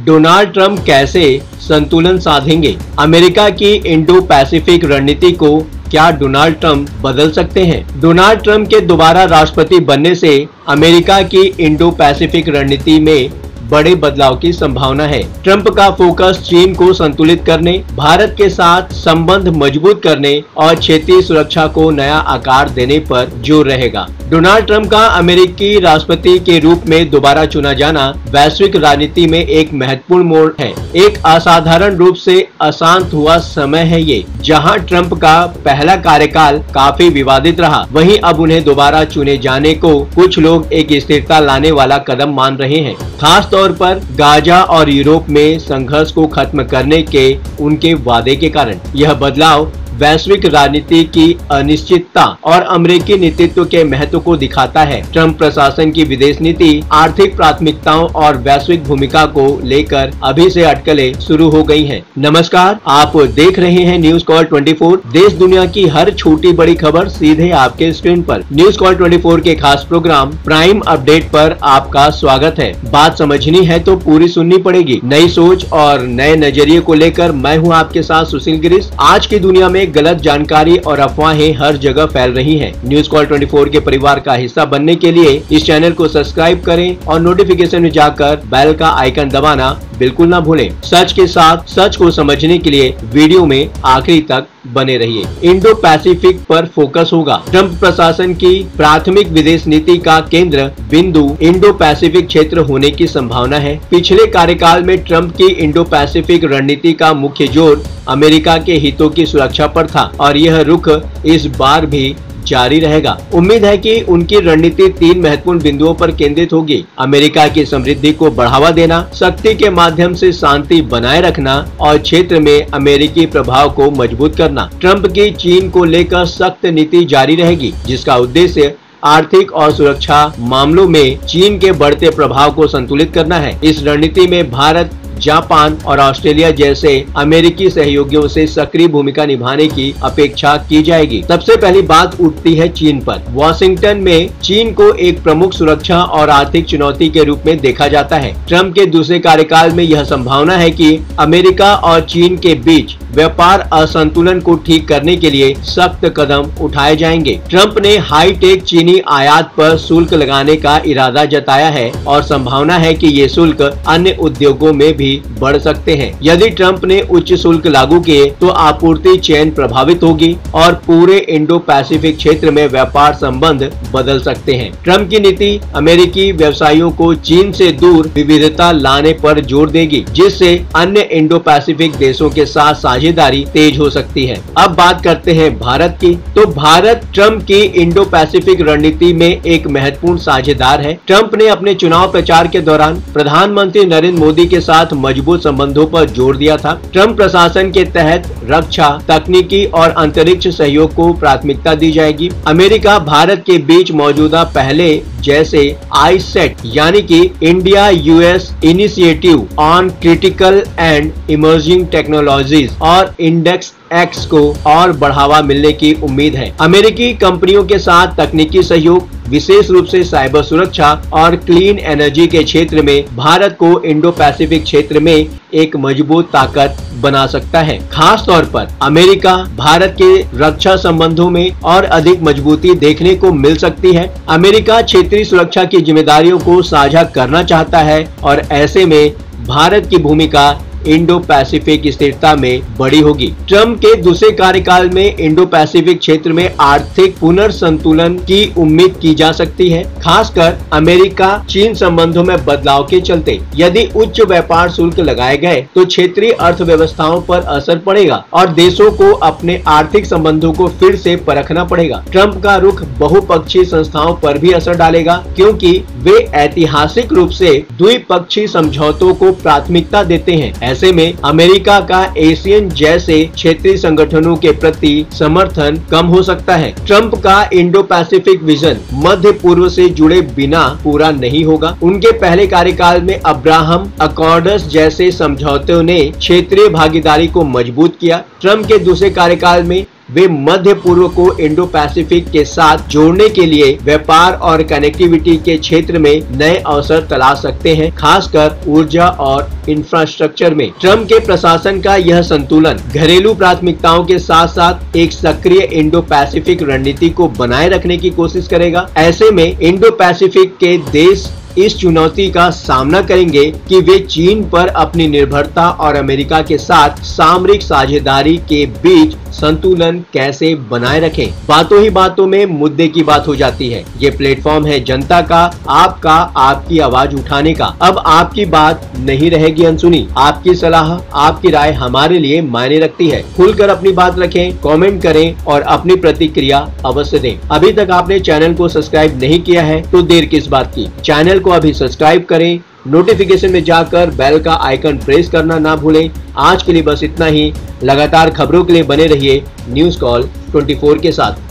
Donald Trump कैसे संतुलन साधेंगे? America की इंडो पैसिफिक रणनीति को क्या डोनाल्ड ट्रंप बदल सकते हैं? डोनाल्ड ट्रंप के दोबारा राष्ट्रपति बनने से अमेरिका की इंडो पैसिफिक रणनीति में बड़े बदलाव की संभावना है। ट्रंप का फोकस चीन को संतुलित करने, भारत के साथ संबंध मजबूत करने और क्षेत्रीय सुरक्षा को नया आकार देने पर जोर रहेगा। डोनाल्ड ट्रंप का अमेरिकी राष्ट्रपति के रूप में दोबारा चुना जाना वैश्विक राजनीति में एक महत्वपूर्ण मोड़ है। एक असाधारण रूप से अशांत हुआ समय है ये, जहां ट्रंप का पहला कार्यकाल काफी विवादित रहा। वहीं अब उन्हें दोबारा चुने जाने को कुछ लोग एक स्थिरता लाने वाला कदम मान रहे हैं, खास तौर पर गाजा और यूरोप में संघर्ष को खत्म करने के उनके वादे के कारण। यह बदलाव वैश्विक राजनीति की अनिश्चितता और अमेरिकी नेतृत्व के महत्व को दिखाता है। ट्रंप प्रशासन की विदेश नीति, आर्थिक प्राथमिकताओं और वैश्विक भूमिका को लेकर अभी से अटकलें शुरू हो गई हैं। नमस्कार, आप देख रहे हैं न्यूज कॉल 24। देश दुनिया की हर छोटी बड़ी खबर सीधे आपके स्क्रीन पर। न्यूज कॉल 24 के खास प्रोग्राम प्राइम अपडेट पर आपका स्वागत है। बात समझनी है तो पूरी सुननी पड़ेगी। नई सोच और नए नजरिए को लेकर मैं हूँ आपके साथ सुशील गिरीश। आज की दुनिया में गलत जानकारी और अफवाहें हर जगह फैल रही हैं। न्यूज कॉल 24 के परिवार का हिस्सा बनने के लिए इस चैनल को सब्सक्राइब करें और नोटिफिकेशन में जाकर बेल का आइकन दबाना बिल्कुल ना भूलें। सच के साथ सच को समझने के लिए वीडियो में आखिरी तक बने रहिए। इंडो पैसिफिक पर फोकस होगा। ट्रंप प्रशासन की प्राथमिक विदेश नीति का केंद्र बिंदु इंडो पैसिफिक क्षेत्र होने की संभावना है। पिछले कार्यकाल में ट्रंप की इंडो पैसिफिक रणनीति का मुख्य जोर अमेरिका के हितों की सुरक्षा पर था और यह रुख इस बार भी जारी रहेगा। उम्मीद है कि उनकी रणनीति 3 महत्वपूर्ण बिंदुओं पर केंद्रित होगी। अमेरिका की समृद्धि को बढ़ावा देना, शक्ति के माध्यम से शांति बनाए रखना और क्षेत्र में अमेरिकी प्रभाव को मजबूत करना। ट्रंप की चीन को लेकर सख्त नीति जारी रहेगी, जिसका उद्देश्य आर्थिक और सुरक्षा मामलों में चीन के बढ़ते प्रभाव को संतुलित करना है। इस रणनीति में भारत, जापान और ऑस्ट्रेलिया जैसे अमेरिकी सहयोगियों से सक्रिय भूमिका निभाने की अपेक्षा की जाएगी। सबसे पहली बात उठती है चीन पर। वॉशिंगटन में चीन को एक प्रमुख सुरक्षा और आर्थिक चुनौती के रूप में देखा जाता है। ट्रंप के दूसरे कार्यकाल में यह संभावना है कि अमेरिका और चीन के बीच व्यापार असंतुलन को ठीक करने के लिए सख्त कदम उठाए जाएंगे। ट्रंप ने हाईटेक चीनी आयात पर शुल्क लगाने का इरादा जताया है और संभावना है कि ये शुल्क अन्य उद्योगों में भी बढ़ सकते हैं। यदि ट्रंप ने उच्च शुल्क लागू किए तो आपूर्ति चेन प्रभावित होगी और पूरे इंडो पैसिफिक क्षेत्र में व्यापार संबंध बदल सकते हैं। ट्रंप की नीति अमेरिकी व्यवसायियों को चीन से दूर विविधता लाने पर जोर देगी, जिससे अन्य इंडो पैसिफिक देशों के साथ साझेदारी तेज हो सकती है। अब बात करते हैं भारत की। तो भारत ट्रंप की इंडो पैसिफिक रणनीति में एक महत्वपूर्ण साझेदार है। ट्रंप ने अपने चुनाव प्रचार के दौरान प्रधानमंत्री नरेंद्र मोदी के साथ मजबूत संबंधों पर जोर दिया था। ट्रंप प्रशासन के तहत रक्षा, तकनीकी और अंतरिक्ष सहयोग को प्राथमिकता दी जाएगी। अमेरिका भारत के बीच मौजूदा पहले जैसे आईसेट यानी कि India US initiative on critical and emerging technologies और इंडेक्स एक्स को और बढ़ावा मिलने की उम्मीद है। अमेरिकी कंपनियों के साथ तकनीकी सहयोग, विशेष रूप से साइबर सुरक्षा और क्लीन एनर्जी के क्षेत्र में भारत को इंडो पैसिफिक क्षेत्र में एक मजबूत ताकत बना सकता है। खास तौर पर अमेरिका भारत के रक्षा संबंधों में और अधिक मजबूती देखने को मिल सकती है। अमेरिका क्षेत्रीय सुरक्षा की जिम्मेदारियों को साझा करना चाहता है और ऐसे में भारत की भूमिका इंडो पैसिफिक स्थिरता में बड़ी होगी। ट्रंप के दूसरे कार्यकाल में इंडो पैसिफिक क्षेत्र में आर्थिक पुनर्संतुलन की उम्मीद की जा सकती है, खासकर अमेरिका चीन संबंधों में बदलाव के चलते। यदि उच्च व्यापार शुल्क लगाए गए तो क्षेत्रीय अर्थव्यवस्थाओं पर असर पड़ेगा और देशों को अपने आर्थिक संबंधों को फिर से परखना पड़ेगा। ट्रंप का रुख बहुपक्षीय संस्थाओं पर भी असर डालेगा, क्योंकि वे ऐतिहासिक रूप से द्विपक्षीय समझौतों को प्राथमिकता देते हैं। ऐसे में अमेरिका का एशियन जैसे क्षेत्रीय संगठनों के प्रति समर्थन कम हो सकता है। ट्रंप का इंडो पैसिफिक विजन मध्य पूर्व से जुड़े बिना पूरा नहीं होगा। उनके पहले कार्यकाल में अब्राहम अकॉर्ड्स जैसे समझौतों ने क्षेत्रीय भागीदारी को मजबूत किया। ट्रंप के दूसरे कार्यकाल में वे मध्य पूर्व को इंडो पैसिफिक के साथ जोड़ने के लिए व्यापार और कनेक्टिविटी के क्षेत्र में नए अवसर तलाश सकते हैं, खासकर ऊर्जा और इंफ्रास्ट्रक्चर में। ट्रम्प के प्रशासन का यह संतुलन घरेलू प्राथमिकताओं के साथ साथ एक सक्रिय इंडो पैसिफिक रणनीति को बनाए रखने की कोशिश करेगा। ऐसे में इंडो पैसिफिक के देश इस चुनौती का सामना करेंगे कि वे चीन पर अपनी निर्भरता और अमेरिका के साथ सामरिक साझेदारी के बीच संतुलन कैसे बनाए रखें। बातों ही बातों में मुद्दे की बात हो जाती है। ये प्लेटफॉर्म है जनता का, आपका, आपकी आवाज उठाने का। अब आपकी बात नहीं रहेगी अनसुनी। आपकी सलाह, आपकी राय हमारे लिए मायने रखती है। खुलकर अपनी बात रखें, कमेंट करें और अपनी प्रतिक्रिया अवश्य दें। अभी तक आपने चैनल को सब्सक्राइब नहीं किया है तो देर किस बात की। चैनल को अभी सब्सक्राइब करें, नोटिफिकेशन में जाकर बेल का आइकन प्रेस करना ना भूलें। आज के लिए बस इतना ही। लगातार खबरों के लिए बने रहिए न्यूज़ कॉल 24 के साथ।